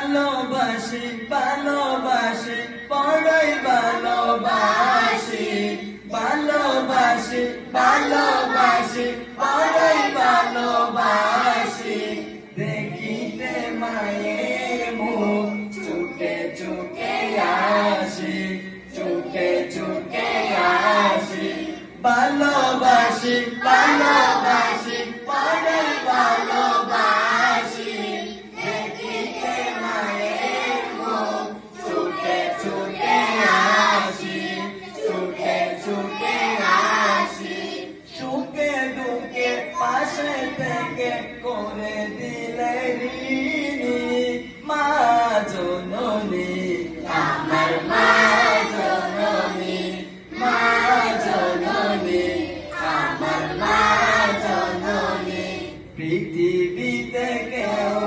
ভালোবাসি ভালোবাসি বড়ই ভালোবাসি ভালোবাসি ভালোবাসি বড়ই ভালোবাসি দেখিতে মায়ের মুখ চুকে চুকে আসি চুকে চুকে আসি ভালোবাসি ভালোবাসি বড়ই ভালোবাসি দেখিতে মায়ের মুখ চুকে চুকে আসি চুকে চুকে আসি সুখে দুঃখে পাশে থেকে করে দিলে ঋণী মা জননী আমার মা জননী মা জননী আমার মা জননী পৃথিবীতে কেউ